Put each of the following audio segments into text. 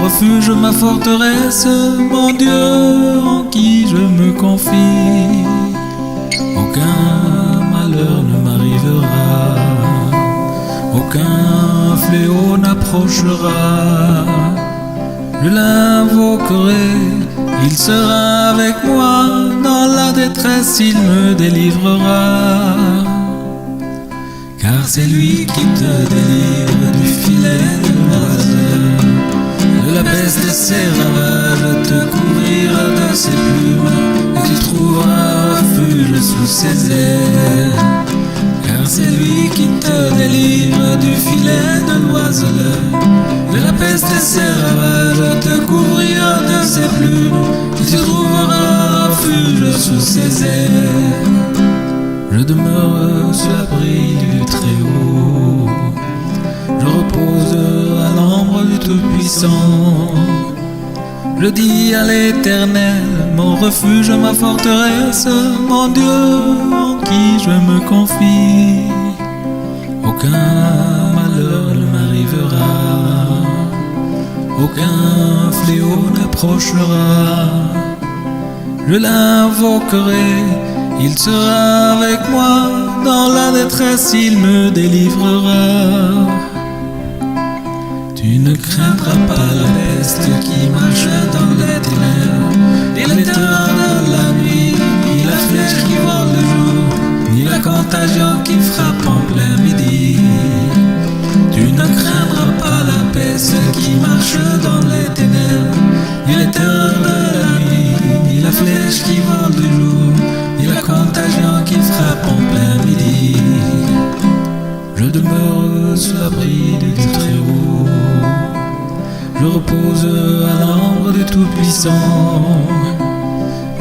refuge, ma forteresse, mon Dieu en qui je me confie. Aucun malheur ne m'arrivera, aucun fléau n'approchera. Je l'invoquerai, il sera avec moi, dans la détresse il me délivrera. Car c'est lui qui te délivre du filet de l'oiseau, de la peste et ses ravages, te couvrira de ses plumes, et tu trouveras refuge sous ses ailes. Car c'est lui qui te délivre du filet de l'oiseleur, de la peste et ses ravages, te couvrira de ses plumes, et tu trouveras refuge sous ses ailes. Je demeure sous l'abri du Très-Haut, je repose à l'ombre du Tout-Puissant. Je dis à l'Éternel, mon refuge, ma forteresse, mon Dieu en qui je me confie. Aucun malheur ne m'arrivera, aucun fléau n'approchera. Je l'invoquerai, il sera avec moi, dans la détresse il me délivrera. Tu ne craindras pas la peste qui marche dans les ténèbres, ni la terreur de la nuit, ni la flèche qui vole le jour, ni la contagion qui frappe en plein midi. Tu ne craindras pas la peste qui marche dans les ténèbres, ni la terreur de la nuit, ni la flèche qui vole le jour, ni la contagion qui frappe en plein midi. Je demeure sous l'abri du Très-Haut, je repose à l'ombre du Tout-Puissant.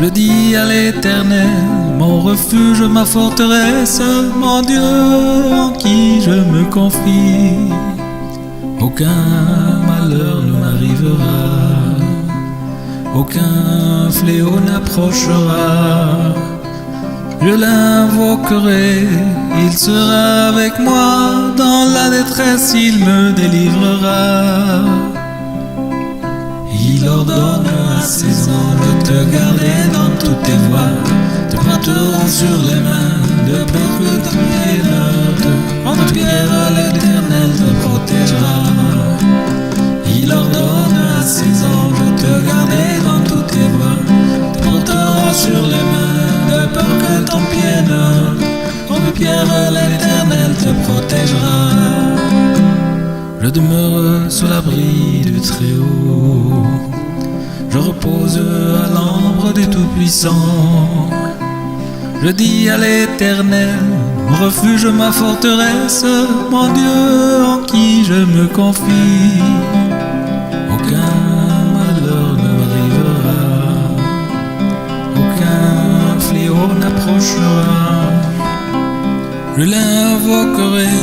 Je dis à l'Éternel, mon refuge, ma forteresse, mon Dieu en qui je me confie. Aucun malheur ne m'arrivera, aucun fléau n'approchera. Je l'invoquerai, il sera avec moi, dans la détresse il me délivrera. Il ordonne à ses anges de te garder dans toutes tes voies, te porteront sur les mains, de peur que ton pied ne heurte. En pierre, l'Éternel te protégera. Il ordonne à ses anges de te garder dans toutes tes voies, te porteront sur les mains, de peur que ton pied ne heurte. En pierre, l'Éternel te protégera. Je demeure sous l'abri du Très-Haut, je repose à l'ombre du Tout-Puissant. Je dis à l'Éternel, mon refuge, ma forteresse, mon Dieu en qui je me confie. Aucun malheur ne m'arrivera, aucun fléau n'approchera. Je l'invoquerai,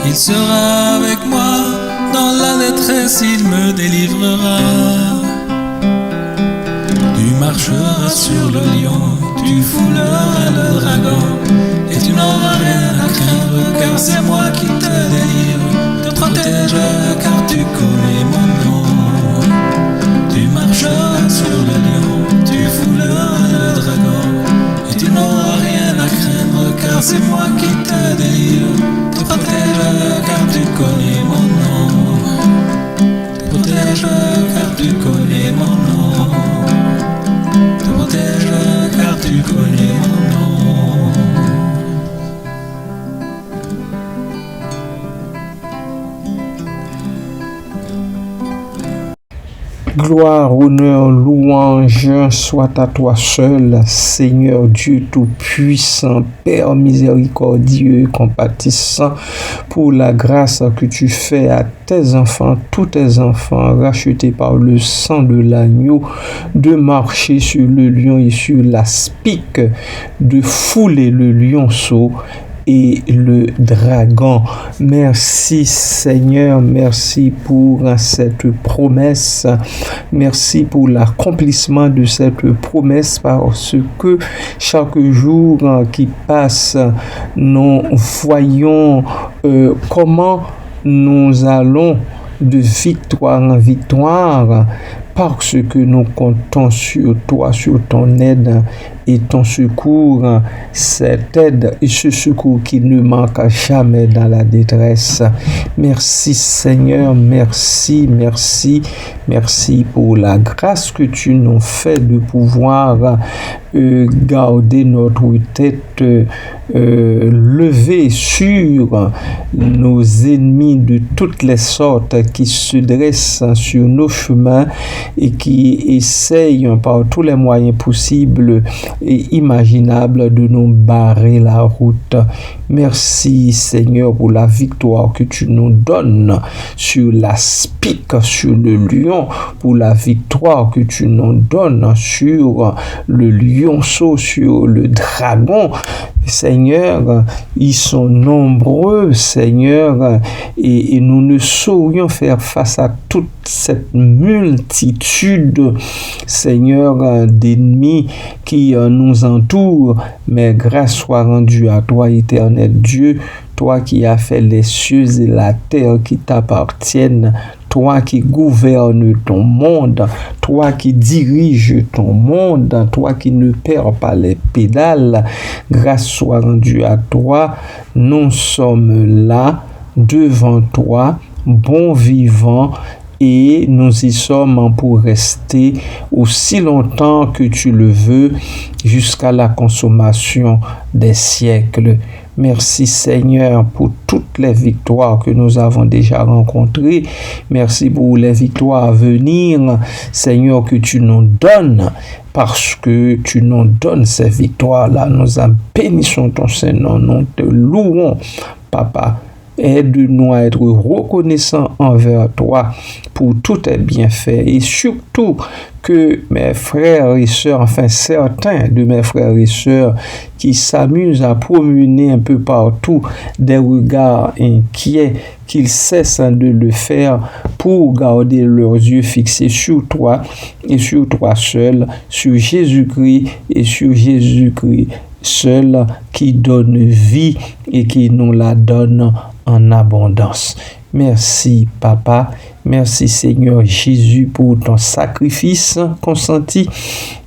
il sera avec moi, dans la détresse il me délivrera. Tu marcheras sur le lion, tu fouleras le dragon, et tu n'auras rien à craindre, car c'est moi qui te délivre, te protège, car tu connais mon nom. Tu marcheras sur le lion, tu fouleras le dragon, et tu n'auras rien à craindre, car c'est moi qui te délivre, te protège, car tu connais mon nom. Te protège, car tu connais mon nom. Te protège, car tu connais mon nom. Gloire, honneur, louange soit à toi seul, Seigneur Dieu Tout-Puissant, Père miséricordieux, compatissant, pour la grâce que tu fais à tes enfants, tous tes enfants, rachetés par le sang de l'agneau, de marcher sur le lion et sur l'aspic, de fouler le lionceau et le dragon. Merci Seigneur, merci pour cette promesse, merci pour l'accomplissement de cette promesse, parce que chaque jour qui passe, nous voyons comment nous allons de victoire en victoire, parce que nous comptons sur toi, sur ton aide et ton secours, cette aide et ce secours qui ne manque jamais dans la détresse. Merci Seigneur, merci, merci, merci pour la grâce que tu nous fais de pouvoir garder notre tête levée sur nos ennemis de toutes les sortes qui se dressent sur nos chemins et qui essayent par tous les moyens possibles et imaginables de nous barrer la route. Merci Seigneur pour la victoire que tu nous donnes sur l'aspic, sur le lion, pour la victoire que tu nous donnes sur le lionceau, sur le dragon. Seigneur, ils sont nombreux, Seigneur, et nous ne saurions faire face à toute cette multitude, Seigneur, d'ennemis qui nous entourent, mais grâce soit rendue à toi, éternel Dieu, toi qui as fait les cieux et la terre qui t'appartiennent, toi qui gouvernes ton monde, toi qui diriges ton monde, toi qui ne perds pas les pédales, grâce soit rendue à toi, nous sommes là devant toi, bon vivant, et nous y sommes pour rester aussi longtemps que tu le veux, jusqu'à la consommation des siècles. Merci Seigneur pour toutes les victoires que nous avons déjà rencontrées. Merci pour les victoires à venir, Seigneur, que tu nous donnes. Parce que tu nous donnes ces victoires-là, nous bénissons ton Saint-Nom, nous te louons, Papa. Aide-nous à être reconnaissants envers toi pour tous tes bienfaits et surtout que mes frères et sœurs, enfin certains de mes frères et sœurs qui s'amusent à promener un peu partout des regards inquiets, qu'ils cessent de le faire pour garder leurs yeux fixés sur toi et sur toi seul, sur Jésus-Christ et sur Jésus-Christ seul qui donne vie et qui nous la donne en abondance. Merci, Papa. Merci, Seigneur Jésus, pour ton sacrifice consenti.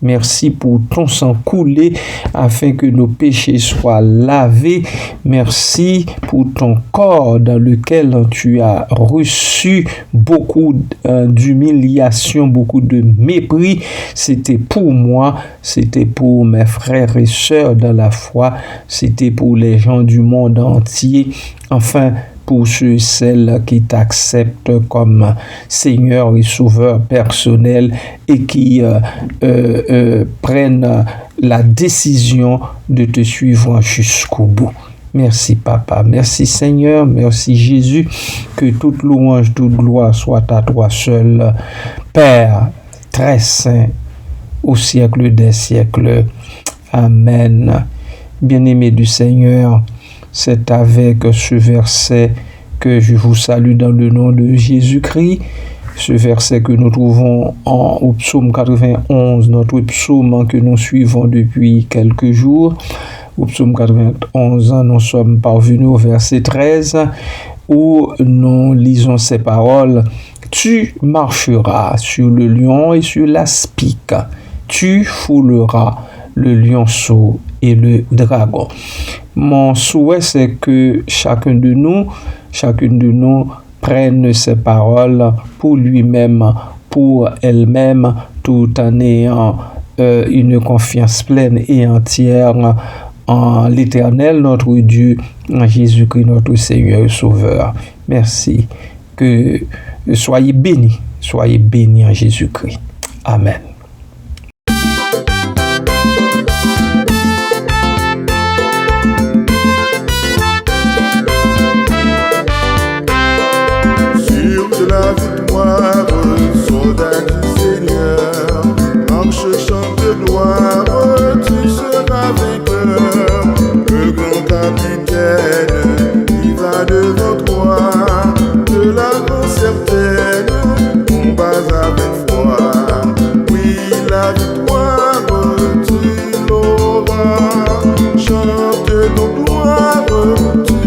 Merci pour ton sang coulé afin que nos péchés soient lavés. Merci pour ton corps dans lequel tu as reçu beaucoup d'humiliation, beaucoup de mépris. C'était pour moi, c'était pour mes frères et sœurs dans la foi, c'était pour les gens du monde entier. Enfin, pour ceux et celles qui t'acceptent comme Seigneur et Sauveur personnel et qui prennent la décision de te suivre jusqu'au bout. Merci Papa, merci Seigneur, merci Jésus, que toute louange, toute gloire soit à toi seul, Père très saint, au siècle des siècles. Amen. Bien-aimés du Seigneur, c'est avec ce verset que je vous salue dans le nom de Jésus-Christ. Ce verset que nous trouvons au psaume 91, notre psaume que nous suivons depuis quelques jours. Au psaume 91, nous sommes parvenus au verset 13 où nous lisons ces paroles. Tu marcheras sur le lion et sur l'aspic. Tu fouleras le lionceau et le dragon. Mon souhait, c'est que chacune de nous prenne ces paroles pour lui-même, pour elle-même, tout en ayant une confiance pleine et entière en l'Éternel, notre Dieu, en Jésus-Christ, notre Seigneur et Sauveur. Merci. Que soyez bénis en Jésus-Christ. Amen. La victoire, soldat du Seigneur, marche, chante de gloire, tu seras vainqueur. Le grand capitaine qui va devant toi, de l'avant certaine, combat avec foi. Oui, la victoire, tu l'auras, chante nos gloires, tu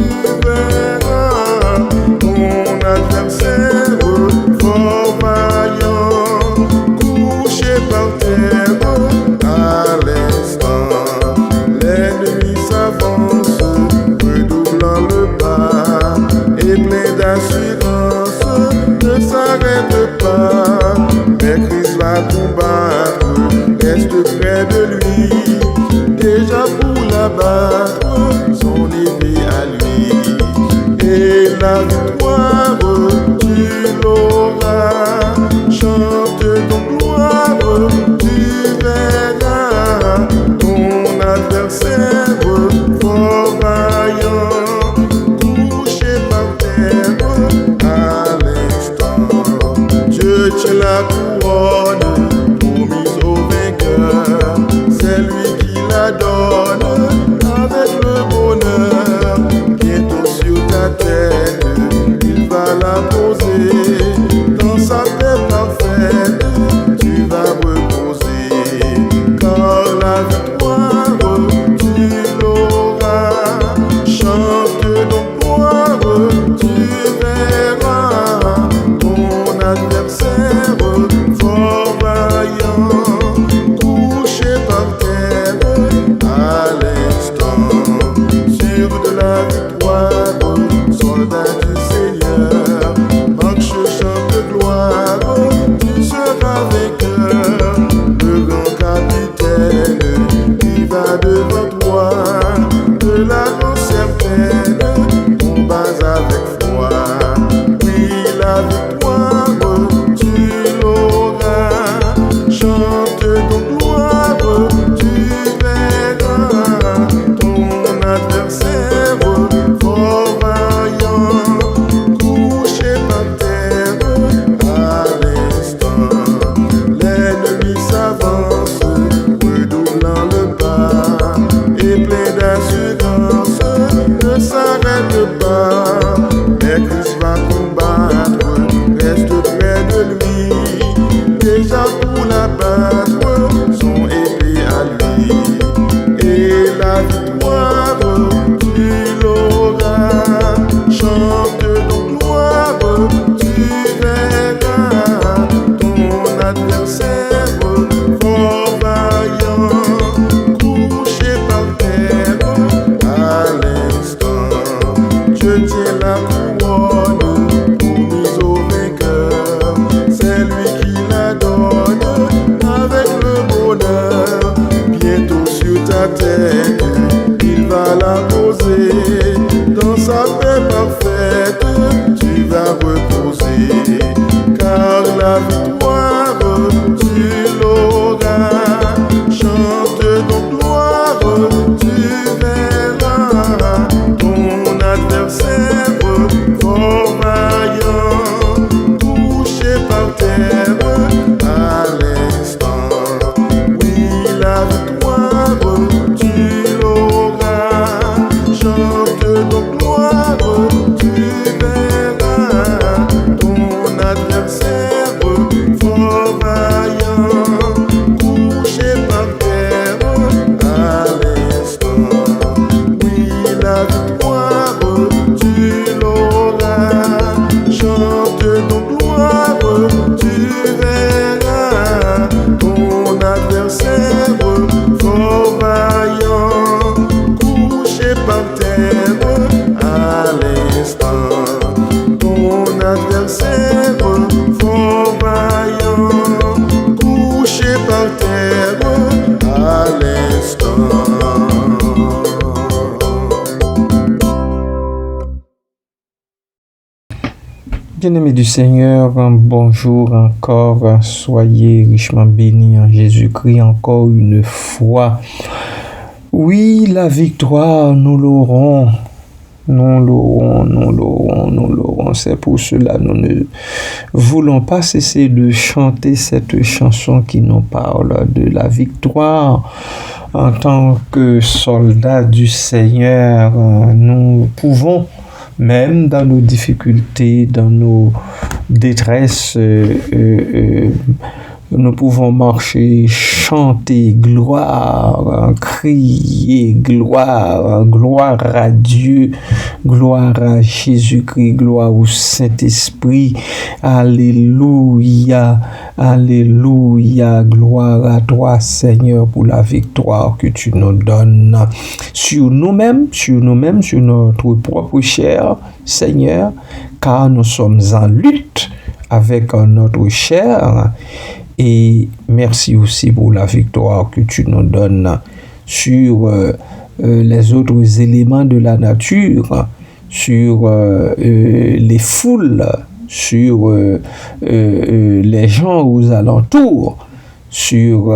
verras ton adversaire. combattre, reste près de lui. Déjà pour l'abattre, son épée à lui. Et la victoire, tu l'auras. Chante ton gloire, tu verras. Ton adversaire, fort vaillant, couché par terre à l'instant. Dieu tient la couronne promise au vainqueur. C'est lui qui la donne avec le bonheur. Bientôt sur ta tête, il va la poser. Dans sa paix parfaite, tu vas reposer. Car la victoire, tu l'auras. Chante donc gloire, tu verras. Ton adversaire, fort vaillant, couché par terre à l'instant. Sûr de la victoire, soldat du Seigneur, marche, chante de gloire, tu seras vainqueur. Le grand capitaine qui va devant toi, de la grande certaine, combat avec foi. Oui, la victoire, tu l'auras. Chante donc gloire, tu verras. Ton adversaire, fort vaillant, couché par terre à l'instant. L'ennemi s'avance, redoublant le pas, et plein d'assurance, ne s'arrête pas. Mais Christ va combattre, reste près de lui. Déjà pour l'abattre, son épée à lui. Et la victoire, tu l'auras. Chante donc gloire, tu verras. Ton adversaire, fort vaillant, couché par terre à l'instant. Dieu tient la couronne promise au vainqueur. C'est lui qui la donne avec le bonheur. Bientôt sur ta tête, il va la poser. Dans sa paix parfaite, tu vas reposer. Car la victoire, tu l'auras. Chante donc gloire, tu verras. Ton adversaire, fort vaillant, couché par terre à l'instant. Oui, la victoire, tu l'auras. Chante donc gloire, tu verras. Ton adversaire, fort vaillant, couché par terre à l'instant. Oui, la victoire, tu l'auras. Chante donc gloire, tu verras. Ton adversaire, fort vaillant, couché par terre à l'instant. Ton adversaire, fort vaillant, couché par terre à l'instant. Bien-aimés du Seigneur, bonjour encore, soyez richement bénis en Jésus-Christ encore une fois. Oui, la victoire, nous l'aurons. Nous l'aurons. C'est pour cela nous ne voulons pas cesser de chanter cette chanson qui nous parle de la victoire. En tant que soldats du Seigneur, nous pouvons, même dans nos difficultés, dans nos détresses, nous pouvons marcher, chanter gloire, crier gloire, gloire à Dieu, gloire à Jésus-Christ, gloire au Saint-Esprit, alléluia, Alléluia, gloire à toi Seigneur pour la victoire que tu nous donnes sur nous-mêmes, sur notre propre chair, Seigneur, car nous sommes en lutte avec notre chair. Et merci aussi pour la victoire que tu nous donnes sur les autres éléments de la nature, sur les foules, sur les gens aux alentours, sur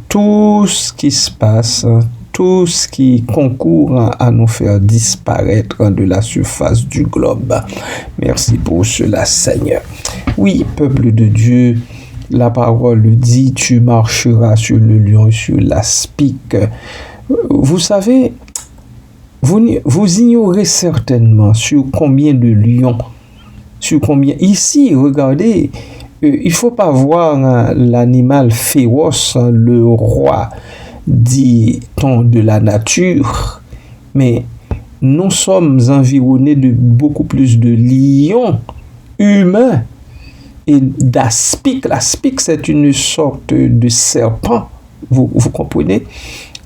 tout ce qui se passe, tout ce qui concourt à nous faire disparaître de la surface du globe. Merci pour cela, Seigneur. Oui, peuple de Dieu, la parole dit, tu marcheras sur le lion et sur l'aspic. Vous savez, vous ignorez certainement sur combien de lions, sur combien... Ici, regardez, il ne faut pas voir l'animal féroce, le roi, dit-on, de la nature, mais nous sommes environnés de beaucoup plus de lions humains et d'aspic. L'aspic, c'est une sorte de serpent, vous comprenez?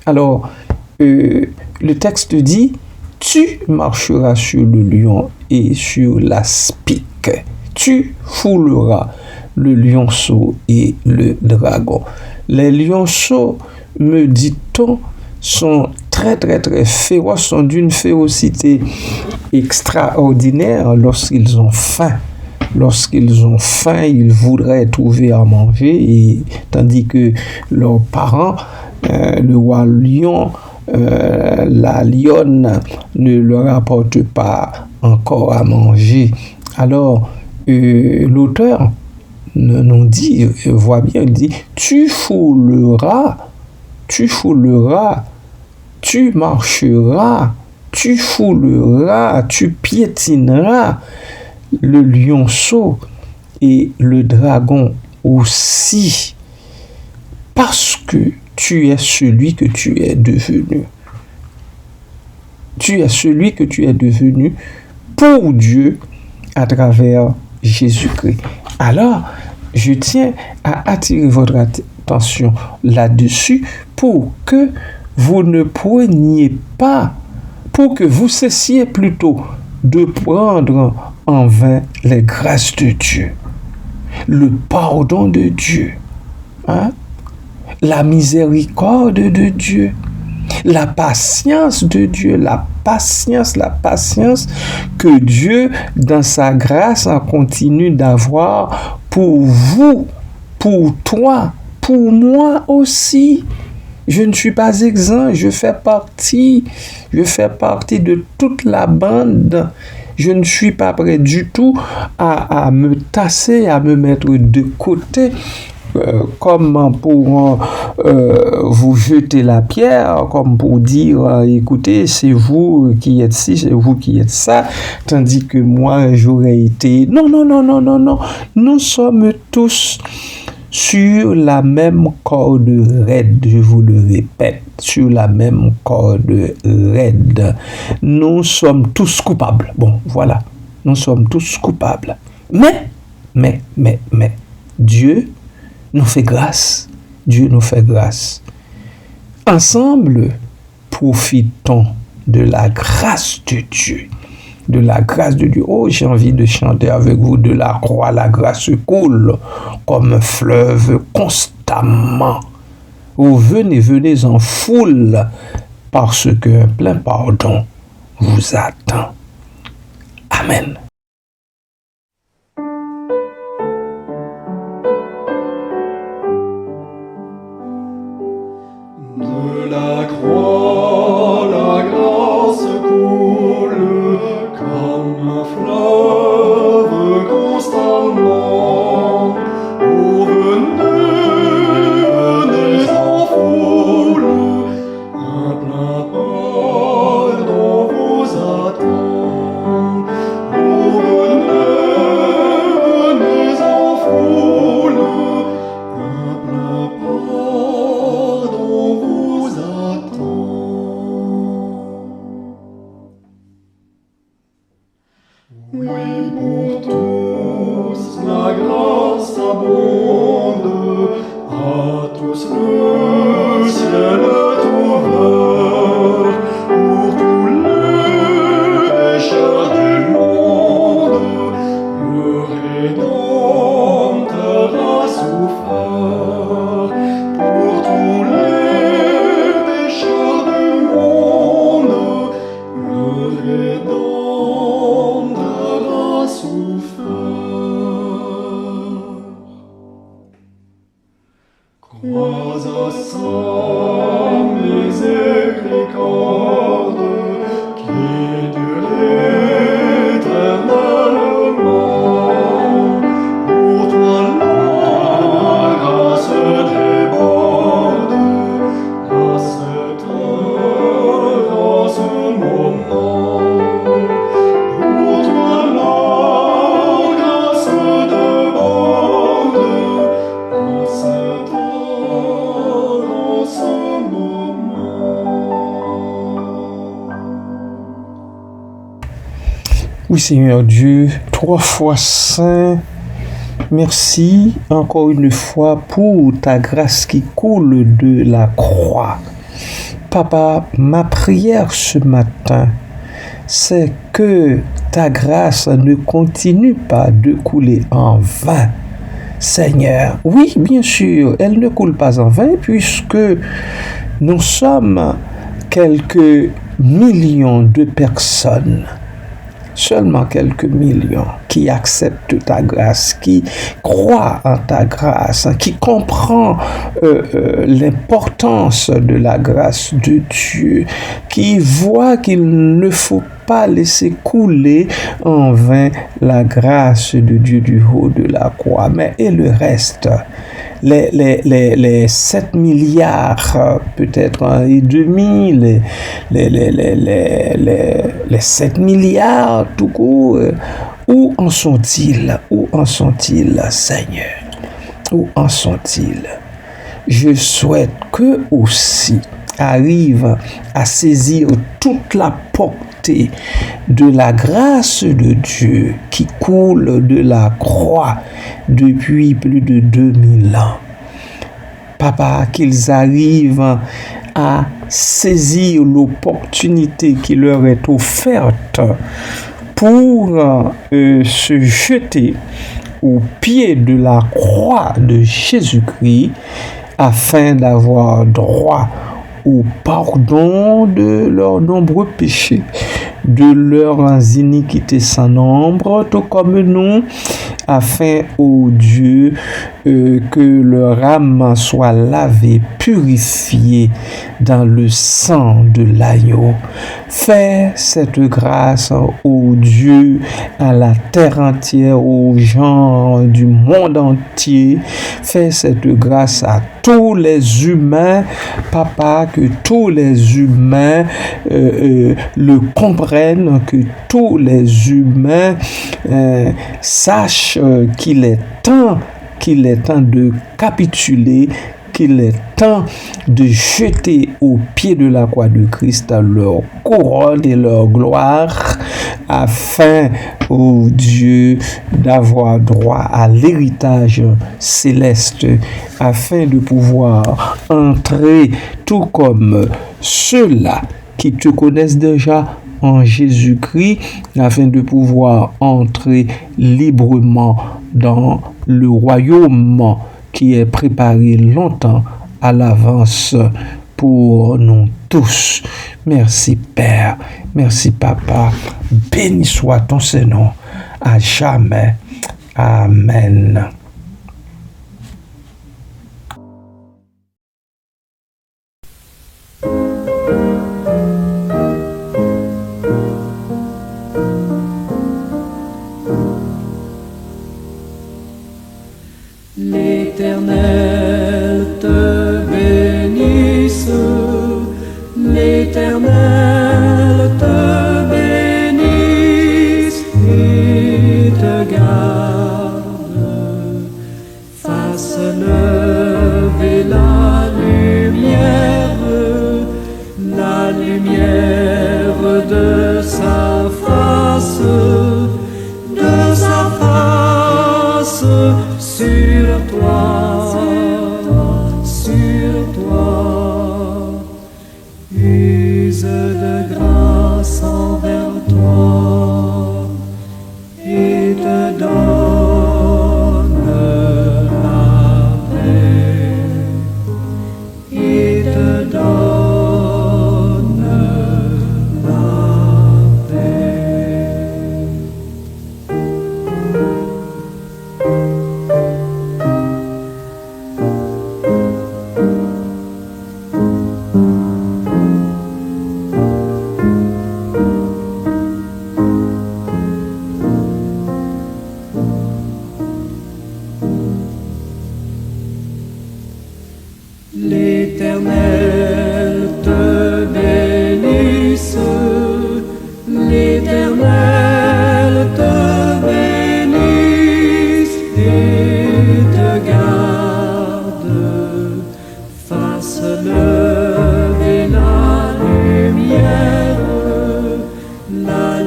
Alors, le texte dit, tu marcheras sur le lion et sur l'aspic. Tu fouleras le lionceau et le dragon. Les lionceaux, me dit-on, sont très féroces, sont d'une férocité extraordinaire lorsqu'ils ont faim. Lorsqu'ils ont faim, ils voudraient trouver à manger, et tandis que leurs parents, le roi lion, la lionne, ne leur apporte pas encore à manger. Alors, l'auteur nous dit, voit bien, il dit, tu fouleras, tu marcheras, tu fouleras, tu piétineras le lionceau et le dragon aussi, parce que tu es celui que tu es devenu. Tu es celui que tu es devenu pour Dieu à travers Jésus-Christ. Alors, je tiens à attirer votre attention là-dessus pour que vous ne preniez pas, pour que vous cessiez plutôt de prendre en vain les grâces de Dieu, le pardon de Dieu, la miséricorde de Dieu, la patience de Dieu, la patience que Dieu, dans sa grâce, continue d'avoir pour vous, pour toi, pour moi aussi. Je ne suis pas exempt, je fais partie de toute la bande. Je ne suis pas prêt du tout à me tasser, à me mettre de côté, comme pour vous jeter la pierre, comme pour dire, écoutez, c'est vous qui êtes ci, c'est vous qui êtes ça, tandis que moi, j'aurais été... Non. Nous sommes tous sur la même corde raide, je vous le répète, sur la même corde raide. Nous sommes tous coupables. Bon, voilà, nous sommes tous coupables. Mais, Dieu nous fait grâce. Dieu nous fait grâce. Ensemble, profitons de la grâce de Dieu. De la grâce de Dieu. Oh, j'ai envie de chanter avec vous. De la croix, la grâce coule comme un fleuve constamment. Oh, venez en foule, parce qu'un plein pardon vous attend. Amen. De la croix, la grâce coule comme un fleuve constamment. Oh, venez en foule, un plein pardon vous attend. Oh, Crois à sa miséricorde qui dure éternellement. Pour toi la grâce déborde à cette heure, à ce moment. Pour toi la grâce déborde à cette heure, en ce moment. Oui, Seigneur Dieu, 3 fois saint, merci encore une fois pour ta grâce qui coule de la croix. Papa, ma prière ce matin, c'est que ta grâce ne continue pas de couler en vain. Seigneur, oui, bien sûr, elle ne coule pas en vain puisque nous sommes quelques millions de personnes, seulement quelques millions, qui acceptent ta grâce, qui croient en ta grâce, qui comprend l'importance de la grâce de Dieu, qui voit qu'il ne faut pas laisser couler en vain la grâce de Dieu du haut de la croix. Mais et le reste, les 7 milliards, peut-être et demi, les 7 milliards tout court, où en sont-ils? Où en sont-ils, Seigneur? Où en sont-ils? Je souhaite que aussi arrive à saisir toute la portée de la grâce de Dieu qui coule de la croix depuis plus de 2000 ans. Papa, qu'ils arrivent à saisir l'opportunité qui leur est offerte pour se jeter au pied de la croix de Jésus-Christ afin d'avoir droit au pardon de leurs nombreux péchés, de leurs iniquités sans nombre, tout comme nous, afin, ô Dieu, que leur âme soit lavée, purifiée dans le sang de l'agneau. Fais cette grâce, ô Dieu, à la terre entière, aux gens du monde entier. Fais cette grâce à tous les humains, Papa, que tous les humains le comprennent, que tous les humains sachent qu'il est temps de capituler, qu'il est temps de jeter au pied de la croix de Christ leur couronne et leur gloire, afin, ô Dieu, d'avoir droit à l'héritage céleste, afin de pouvoir entrer, tout comme ceux-là qui te connaissent déjà en Jésus-Christ, afin de pouvoir entrer librement dans le royaume qui est préparé longtemps à l'avance pour nous tous. Merci Père, merci Papa, béni soit ton Saint-Nom à jamais. Amen. L'Éternel te bénisse, l'Éternel te bénisse et te garde, fasse lever la lumière de sa face sur toi, use de grâce envers toi et te donne la paix, et te donne la paix. L'Éternel te bénisse, l'Éternel te bénisse et te garde, fasse lever la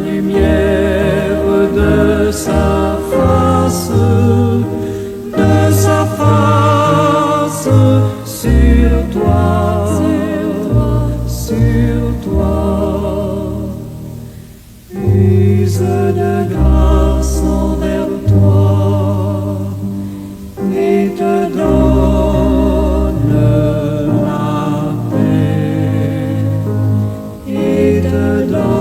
lumière de sa face sur toi, sur toi. Use de grâce envers toi et te donne la paix et te donne